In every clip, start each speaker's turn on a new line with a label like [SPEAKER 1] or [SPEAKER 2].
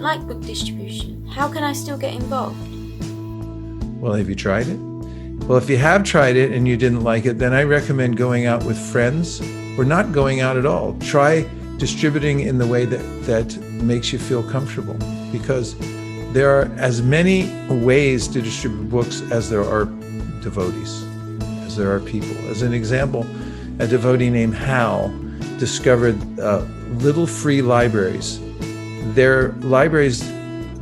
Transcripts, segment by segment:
[SPEAKER 1] don't like book distribution. How can I still get involved?
[SPEAKER 2] Well, have you tried it? Well, if you have tried it and you didn't like it, then I recommend going out with friends or not going out at all. Try distributing in the way that makes you feel comfortable, because there are as many ways to distribute books as there are devotees, as there are people. As an example, a devotee named Hal discovered little free libraries. They're libraries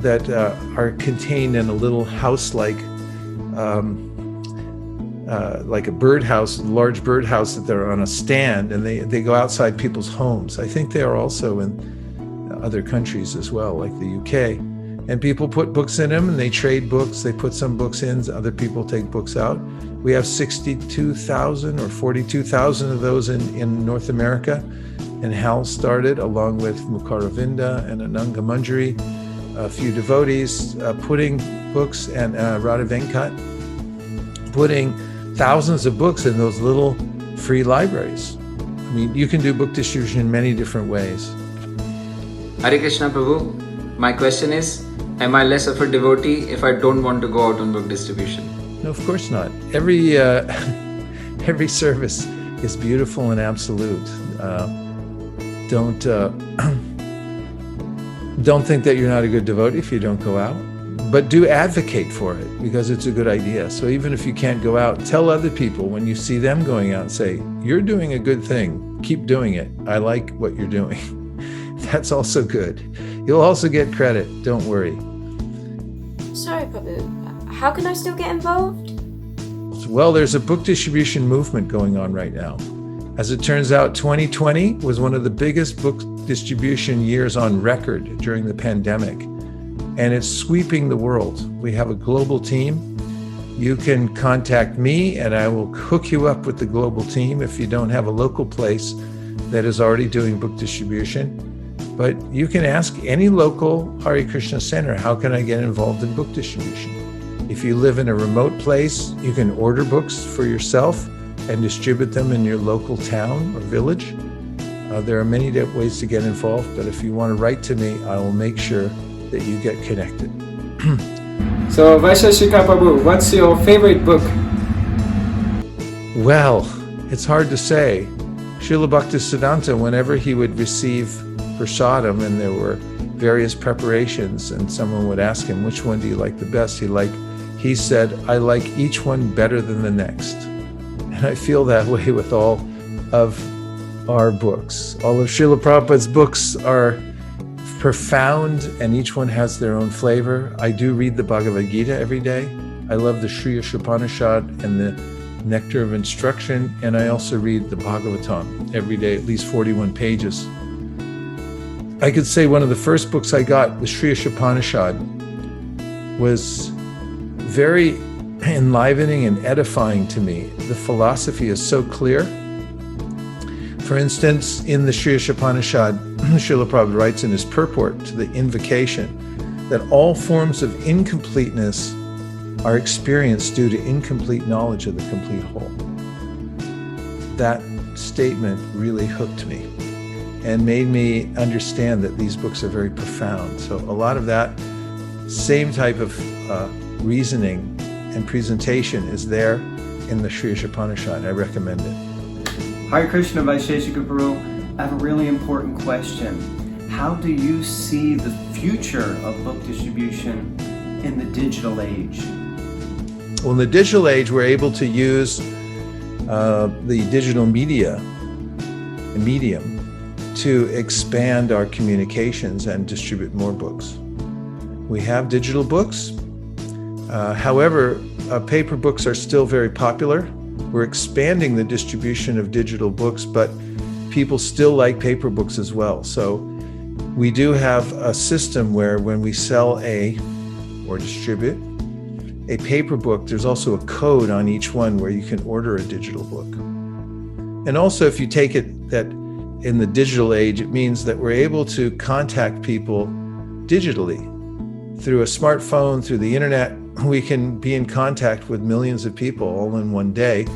[SPEAKER 2] that are contained in a little house-like like a birdhouse, a large birdhouse that they're on a stand, and they go outside people's homes. I think they are also in other countries as well, like the UK. And people put books in them and they trade books. They put some books in, other people take books out. We have 62,000 or 42,000 of those in North America. And Hal started, along with Mukaravinda and Ananga Manjari, a few devotees, putting books, and Radha Venkat, putting thousands of books in those little free libraries. I mean, you can do book distribution in many different ways.
[SPEAKER 3] Hare Krishna Prabhu, my question is, am I less of a devotee if I don't want to go out on book distribution?
[SPEAKER 2] No, of course not. Every service is beautiful and absolute. Don't think that you're not a good devotee if you don't go out. But do advocate for it, because it's a good idea. So even if you can't go out, tell other people when you see them going out, say, you're doing a good thing. Keep doing it. I like what you're doing. That's also good. You'll also get credit. Don't worry.
[SPEAKER 1] Sorry, Prabhu. How can I still get involved?
[SPEAKER 2] Well, there's a book distribution movement going on right now. As it turns out, 2020 was one of the biggest book distribution years on record during the pandemic. And it's sweeping the world. We have a global team. You can contact me and I will hook you up with the global team if you don't have a local place that is already doing book distribution. But you can ask any local Hare Krishna center, how can I get involved in book distribution? If you live in a remote place, you can order books for yourself and distribute them in your local town or village. There are many ways to get involved, but if you want to write to me, I will make sure that you get connected.
[SPEAKER 4] So, Vaiseisika Prabhu, what's your favorite book?
[SPEAKER 2] Well, it's hard to say. Srila Bhaktisiddhanta, whenever he would receive prasadam and there were various preparations and someone would ask him, which one do you like the best? He said, I like each one better than the next. And I feel that way with all of our books. All of Srila Prabhupada's books are profound and each one has their own flavor. I do read the Bhagavad Gita every day. I love the Shriya Upanishad and the Nectar of Instruction, and I also read the Bhagavatam every day, at least 41 pages. I could say one of the first books I got, the Shriya Upanishad, was very enlivening and edifying to me. The philosophy is so clear. For instance, in the Shriya Upanishad, Srila Prabhupada writes in his purport to the invocation that all forms of incompleteness are experienced due to incomplete knowledge of the complete whole. That statement really hooked me and made me understand that these books are very profound. So a lot of that same type of reasoning and presentation is there in the Shriya Upanishad. I recommend it.
[SPEAKER 5] Hare Krishna, Vaiseisika Prabhu. I have a really important question. How do you see the future of book distribution in the digital age?
[SPEAKER 2] Well, in the digital age, we're able to use the digital medium to expand our communications and distribute more books. We have digital books. However, paper books are still very popular. We're expanding the distribution of digital books, but people still like paper books as well. So we do have a system where when we sell or distribute a paper book, there's also a code on each one where you can order a digital book. And also, if you take it that in the digital age, it means that we're able to contact people digitally through a smartphone, through the internet. We can be in contact with millions of people all in one day.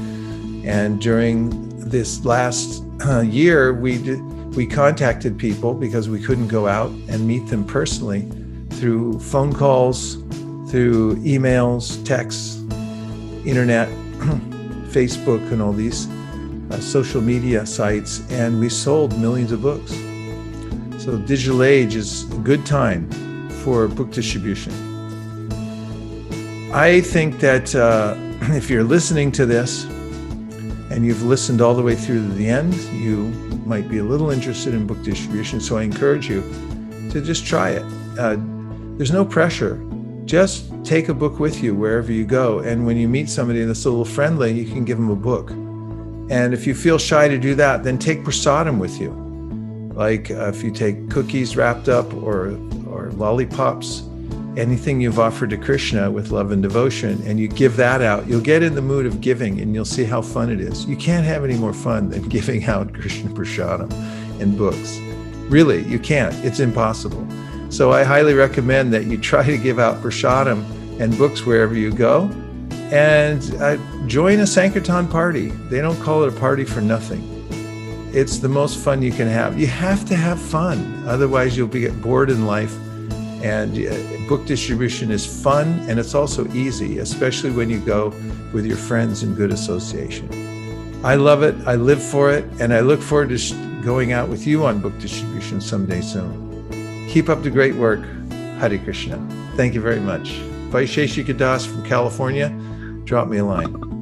[SPEAKER 2] And during this last year, we contacted people because we couldn't go out and meet them personally through phone calls, through emails, texts, internet, Facebook, and all these social media sites, and we sold millions of books. So digital age is a good time for book distribution. I think that if you're listening to this and you've listened all the way through to the end, you might be a little interested in book distribution. So I encourage you to just try it. There's no pressure. Just take a book with you wherever you go. And when you meet somebody that's a little friendly, you can give them a book. And if you feel shy to do that, then take prasadam with you. Like if you take cookies wrapped up or lollipops, anything you've offered to Krishna with love and devotion, and you give that out, you'll get in the mood of giving and you'll see how fun it is. You can't have any more fun than giving out Krishna prasadam and books. Really, you can't. It's impossible. So I highly recommend that you try to give out prasadam and books wherever you go, and join a Sankirtan party. They don't call it a party for nothing. It's the most fun you can have. You have to have fun, otherwise you'll get bored in life. And book distribution is fun, and it's also easy, especially when you go with your friends in good association. I love it, I live for it, and I look forward to going out with you on book distribution someday soon. Keep up the great work. Hare Krishna. Thank you very much. Vaisesika Das from California. Drop me a line.